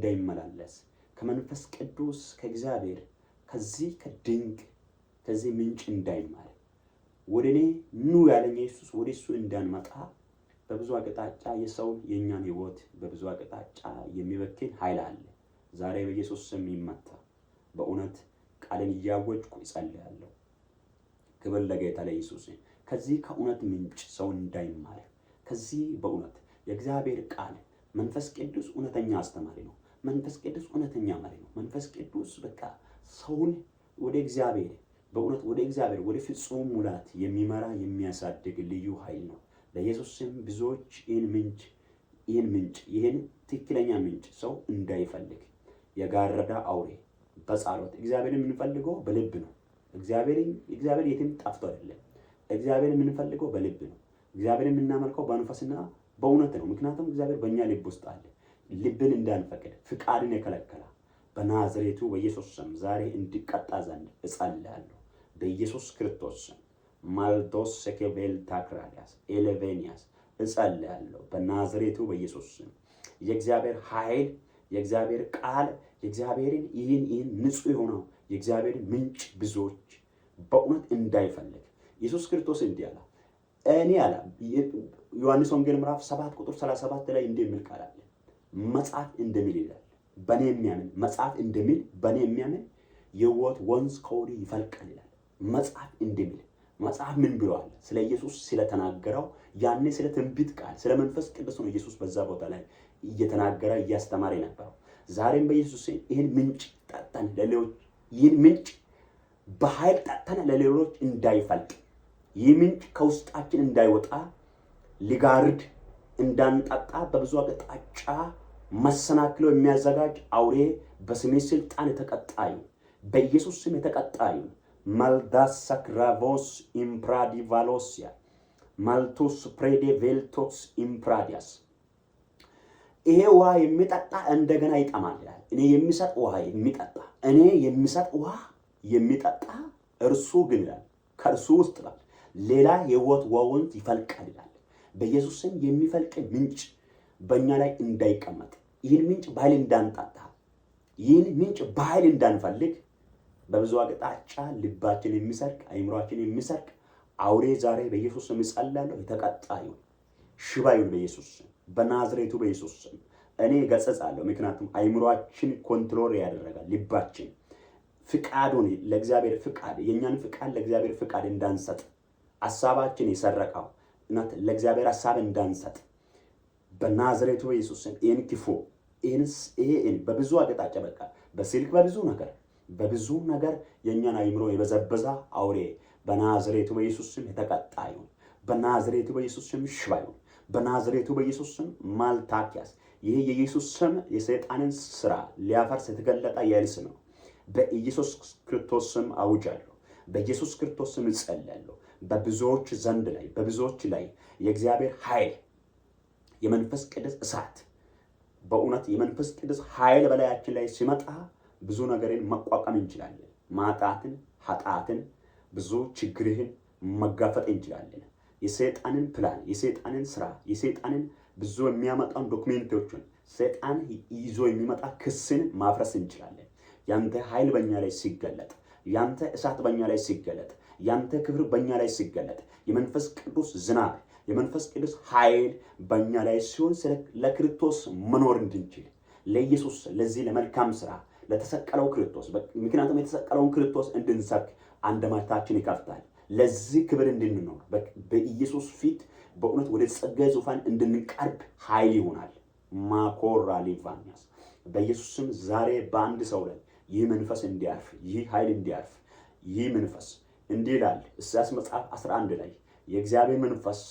እንዳይመላለስ ከመንፈስ ቅዱስ ከእግዚአብሔር ከዚህ ከድንቅ ከዚህ ምንጭ እንዳይማር ወደኔ ኑ ያለኝ ኢየሱስ ወደሱ እንዳንመጣ በብዙ አቅጣጫ የኛን ህይወት በብዙ አቅጣጫ የሚበክል ኃይል አለ። ዛሬ በኢየሱስ ስም ይመታ። በእውነት ቃልን እያወጅኩ እጸልያለሁ። ክብር ለጌታ ለኢየሱስ። ከዚህ ከእውነት ምንጭ ሰው እንዳይማር ከዚህ በእውነት የእግዚአብሔር ቃል መንፈስ ቅዱስ እውነተኛ አስተማሪ ነው። መንፈስ ቅዱስ እውነተኛ መሪ ነው። መንፈስ ቅዱስ በቃ ሰውን ወደ እግዚአብሔር በእውነት ወደ እግዚአብሔር ወደ ፍጹም ሙላት የሚመራ የሚያሳድግ ልዩ ኃይል ነው። ለኢየሱስ ስም ብዙዎች ይህን ትክክለኛ ምንጭ ሰው እንዳይፈልግ የጋረዳ አውሬ በጸሎት እግዚአብሔርን የምንፈልገው በልብ ነው። እግዚአብሔር የትም ጠፍቶ አይደለም። እግዚአብሔርን የምንፈልገው በልብ ነው። እግዚአብሔርን የምናመልከው በመንፈስና በእውነት ነው። ምክንያቱም እግዚአብሔር በእኛ ልብ ውስጥ አለ። ልብን እንዳንፈቅድ ፍቃድን የከለከለ በናዝሬቱ በኢየሱስ ስም ዛሬ እንዲቀጣ ዘንድ እጸልያለሁ። በኢየሱስ ክርስቶስ ስም ማልዶስ ሰከቬል ታክራዲያስ ኤሌቬኒያስ እጸልያለሁ። በናዝሬቱ በኢየሱስ ስም የእግዚአብሔር ኃይል የእግዚአብሔር ቃል የእግዚአብሔርን ይህን ንጹህ የሆነው የእግዚአብሔር ምንጭ ብዙዎች በእውነት እንዳይፈልግ ኢየሱስ ክርስቶስ እንዲህ አለ። እኔ አለ ዮሐንስ ወንጌል ምዕራፍ 7 ቁጥር 37 ላይ እንደሚል ቃል አለ። መጽሐፍ እንደሚል ይላል በእኔ የሚያምን መጽሐፍ እንደሚል በእኔ የሚያምን የሕይወት ወንዝ ከወዲህ ይፈልቃል ይላል። መጽሐፍ እንደሚል መጽሐፍ ምን ብሏል? ስለ ኢየሱስ ስለተናገረው ያኔ ስለ ትንቢት ቃል ስለ መንፈስ ቅዱስ ነው ኢየሱስ በዛ ቦታ ላይ እየተናገረ እያስተማረ ነበረው። ዛሬም በኢየሱስ ይህን ምንጭ ጠጥተን ለሌሎች ይህን ምንጭ በኃይል ጠጥተን ለሌሎች እንዳይፈልቅ ይህ ምንጭ ከውስጣችን እንዳይወጣ ሊጋርድ እንዳንጠጣ በብዙ አቅጣጫ መሰናክሎ የሚያዘጋጅ አውሬ በስሜ ስልጣን የተቀጣዩ በኢየሱስ ስም የተቀጣዩ ማልዳስ ሳክራቮስ ኢምፕራዲቫሎሲያ ማልቶስ ፕሬዴ ቬልቶስ ኢምፕራዲያስ ይሄ ውሃ የሚጠጣ እንደገና ይጠማል ይላል። እኔ የሚሰጥ ውሃ የሚጠጣ እርሱ ግን ይላል ከእርሱ ውስጥ ይላል ሌላ የሕይወት ወንዝ ይፈልቃል ይላል። በኢየሱስ ስም የሚፈልቅ ምንጭ በእኛ ላይ እንዳይቀመጥ ይህን ምንጭ በኃይል እንዳንጠጣ ይህን ምንጭ በኃይል እንዳንፈልግ በብዙ አቅጣጫ ልባችን የሚሰርቅ አይምሯችን የሚሰርቅ አውሬ ዛሬ በኢየሱስ ስም እጸልያለሁ። የተቀጣዩ ሽባ ይሁን በኢየሱስ ስም በናዝሬቱ በኢየሱስ ስም እኔ ገሰጻለሁ። ምክንያቱም አይምሯችን ኮንትሮል ያደረጋል ልባችን ፍቃዱን ለእግዚአብሔር ፍቃድ የኛን ፍቃድ ለእግዚአብሔር ፍቃድ እንዳንሰጥ ሐሳባችን የሰረቀው እናት ለእግዚአብሔር ሐሳብ እንዳንሰጥ በናዝሬቱ በኢየሱስ ስም ይህን ክፉ ይህን በብዙ አቅጣጫ በቃ በስልክ በብዙ ነገር የኛን አይምሮ የበዘበዛ አውሬ በናዝሬቱ በኢየሱስ ስም የተቀጣ ይሁን። በናዝሬቱ በኢየሱስ ስም ሽባ ይሁን። በናዝሬቱ በኢየሱስ ስም ማልታኪያስ ይሄ የኢየሱስ ስም የሰይጣንን ስራ ሊያፈርስ የተገለጠ የኃይል ስም ነው። በኢየሱስ ክርስቶስ ስም አውጃለሁ። በኢየሱስ ክርስቶስ ስም እጸልያለሁ። በብዙዎች ዘንድ ላይ በብዙዎች ላይ የእግዚአብሔር ኃይል የመንፈስ ቅዱስ እሳት በእውነት የመንፈስ ቅዱስ ኃይል በላያችን ላይ ሲመጣ ብዙ ነገርን መቋቋም እንችላለን። ማጣትን፣ ኃጢአትን፣ ብዙ ችግርህን መጋፈጥ እንችላለን። የሰይጣንን ፕላን፣ የሰይጣንን ስራ፣ የሰይጣንን ብዙ የሚያመጣውን ዶክሜንቶችን ሰይጣን ይዞ የሚመጣ ክስን ማፍረስ እንችላለን። ያንተ ኃይል በእኛ ላይ ሲገለጥ፣ ያንተ እሳት በእኛ ላይ ሲገለጥ፣ ያንተ ክብር በእኛ ላይ ሲገለጥ፣ የመንፈስ ቅዱስ ዝናብ የመንፈስ ቅዱስ ኃይል በእኛ ላይ ሲሆን ለክርስቶስ መኖር እንድንችል ለኢየሱስ ለዚህ ለመልካም ስራ ለተሰቀለው ክርስቶስ ምክንያቱም የተሰቀለውን ክርስቶስ እንድንሰብክ አንደበታችን ይከፍታል። ለዚህ ክብር እንድንኖር በኢየሱስ ፊት በእውነት ወደ ጸጋዬ ዙፋን እንድንቀርብ ኃይል ይሆናል። ማኮራ ሊቫኒያስ በኢየሱስ ስም ዛሬ በአንድ ሰው ላይ ይህ መንፈስ እንዲያርፍ ይህ ኃይል እንዲያርፍ ይህ መንፈስ እንዲህ ይላል ኢሳይያስ መጽሐፍ 11 ላይ የእግዚአብሔር መንፈስ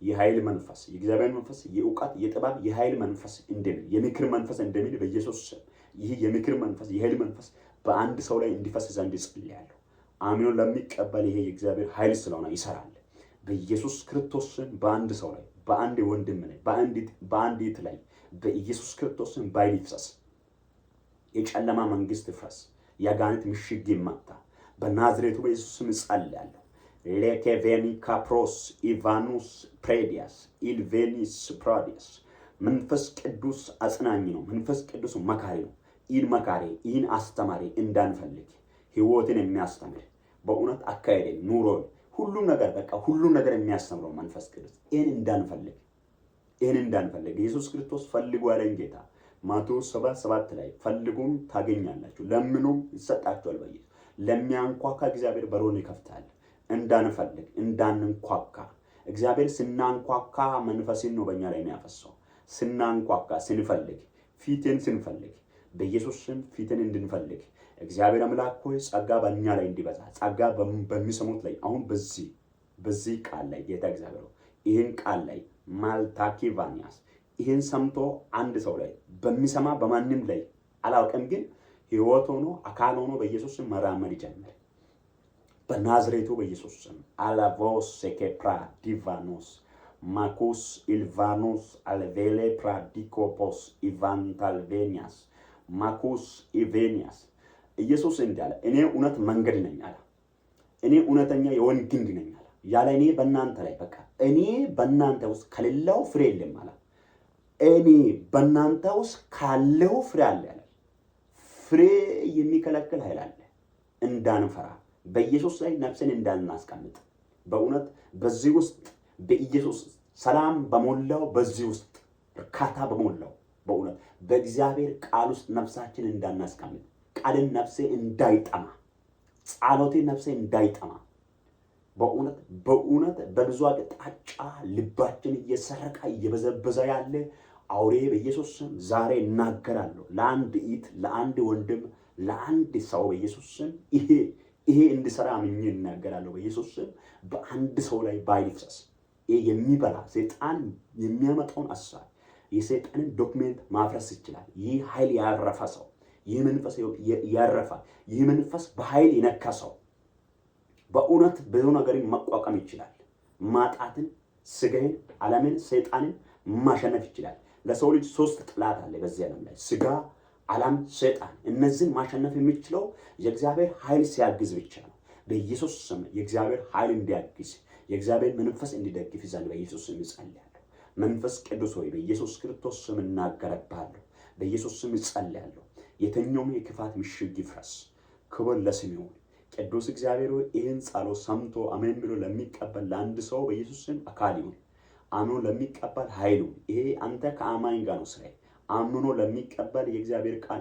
የኃይል መንፈስ የእግዚአብሔር መንፈስ የእውቀት የጥበብ የኃይል መንፈስ እንደሚል የምክር መንፈስ እንደሚል በኢየሱስ ስም ይህ የምክር መንፈስ የኃይል መንፈስ በአንድ ሰው ላይ እንዲፈስ ዘንድ እጸልያለሁ። አምኖ ለሚቀበል ይሄ የእግዚአብሔር ኃይል ስለሆነ ይሰራል። በኢየሱስ ክርስቶስ ስም በአንድ ሰው ላይ በአንድ ወንድም ላይ በአንዲት ላይ በኢየሱስ ክርስቶስ ስም በኃይል ይፍሰስ። የጨለማ መንግስት ይፍረስ። የአጋንንት ምሽግ ይመታ። በናዝሬቱ በኢየሱስ ስም እጸልያለሁ። ሌኬቬኒ ካፕሮስ ኢቫኑስ ፕሬዲያስ ኢልቬኒስ ፕራዲያስ መንፈስ ቅዱስ አጽናኝ ነው። መንፈስ ቅዱስ መካሪ ነው። ይህን መካሪ ይህን አስተማሪ እንዳንፈልግ ህይወትን የሚያስተምር በእውነት አካሄደን ኑሮን ሁሉም ነገር በቃ ሁሉም ነገር የሚያስተምረው መንፈስ ቅዱስ ይህን እንዳንፈልግ ኢየሱስ ክርስቶስ ፈልጉ ያለን ጌታ ማቴዎስ 7:7 ላይ ፈልጉም ታገኛላችሁ፣ ለምኑም ይሰጣችኋል። በኢየሱስ ለሚያንኳኳ እግዚአብሔር በሩን ይከፍታል። እንዳንፈልግ እንዳንንኳካ እግዚአብሔር ስናንኳካ መንፈስን ነው በእኛ ላይ የሚያፈሰው። ስናንኳካ ስንፈልግ ፊትን ስንፈልግ በኢየሱስ ስም ፊትን እንድንፈልግ እግዚአብሔር አምላክ ሆይ ጸጋ በእኛ ላይ እንዲበዛ ጸጋ በሚሰሙት ላይ አሁን በዚህ ቃል ላይ ጌታ እግዚአብሔር ይህን ቃል ላይ ማልታኪቫኒያስ ይህን ሰምቶ አንድ ሰው ላይ በሚሰማ በማንም ላይ አላውቅም፣ ግን ህይወት ሆኖ አካል ሆኖ በኢየሱስ ስም መራመድ ይጀምር በናዝሬቱ በኢየሱስ ስም። አላቮስ ሴኬፕራ ዲቫኖስ ማኩስ ኢልቫኖስ አልቬሌ ፕራዲኮፖስ ኢቫንታልቬኒያስ ማኩስ ኢቬኒያስ ኢየሱስ እንዳለ እኔ እውነት መንገድ ነኝ አለ። እኔ እውነተኛ የወይን ግንድ ነኝ አለ። ያለ እኔ በእናንተ ላይ በቃ እኔ በእናንተ ውስጥ ከሌለው ፍሬ የለም አለ። እኔ በእናንተ ውስጥ ካለው ፍሬ አለ አለ። ፍሬ የሚከለክል ኃይል አለ። እንዳንፈራ በኢየሱስ ላይ ነፍስን እንዳናስቀምጥ በእውነት በዚህ ውስጥ በኢየሱስ ሰላም በሞላው በዚህ ውስጥ እርካታ በሞላው በእውነት በእግዚአብሔር ቃል ውስጥ ነፍሳችን እንዳናስቀምጥ ቃልን ነፍሴ እንዳይጠማ ጸሎቴ ነፍሴ እንዳይጠማ በእውነት በብዙ አቅጣጫ ልባችን እየሰረቀ እየበዘበዘ ያለ አውሬ በኢየሱስ ስም ዛሬ እናገራለሁ። ለአንድ ኢት ለአንድ ወንድም ለአንድ ሰው በኢየሱስ ስም ይሄ እንዲሰራ አምኜ እናገራለሁ። በኢየሱስ ስም በአንድ ሰው ላይ ባይል ይፍሰስ። ይሄ የሚበላ ሰይጣን የሚያመጣውን አሳብ የሰይጣንን ዶክሜንት ማፍረስ ይችላል። ይህ ኃይል ያረፈ ሰው ይህ መንፈስ ያረፈ ይህ መንፈስ በኃይል የነከሰው በእውነት ብዙ ነገርን መቋቋም ይችላል። ማጣትን፣ ስጋን፣ ዓለምን፣ ሰይጣንን ማሸነፍ ይችላል። ለሰው ልጅ 3 ጥላት አለ በዚህ ዓለም ላይ ስጋ፣ ዓለም፣ ሰይጣን። እነዚህን ማሸነፍ የሚችለው የእግዚአብሔር ኃይል ሲያግዝ ብቻ ነው። በኢየሱስ ስም የእግዚአብሔር ኃይል እንዲያግዝ የእግዚአብሔር መንፈስ እንዲደግፍ ይዛል በኢየሱስ ስም እጸልያለሁ። መንፈስ ቅዱስ ሆይ በኢየሱስ ክርስቶስ ስም እናገረብሃለሁ። በኢየሱስ ስም እጸልያለሁ። የተኛውም የክፋት ምሽግ ይፍረስ። ክብር ለስም ይሁን። ቅዱስ እግዚአብሔር ሆይ ይህን ጸሎት ሰምቶ አሜን ብሎ ለሚቀበል ለአንድ ሰው በኢየሱስ ስም አካል ይሁን። አምኖ ለሚቀበል ኃይሉ ይሄ አንተ ከአማኝ ጋር ነው ስራዬ። አምኖ ለሚቀበል የእግዚአብሔር ቃል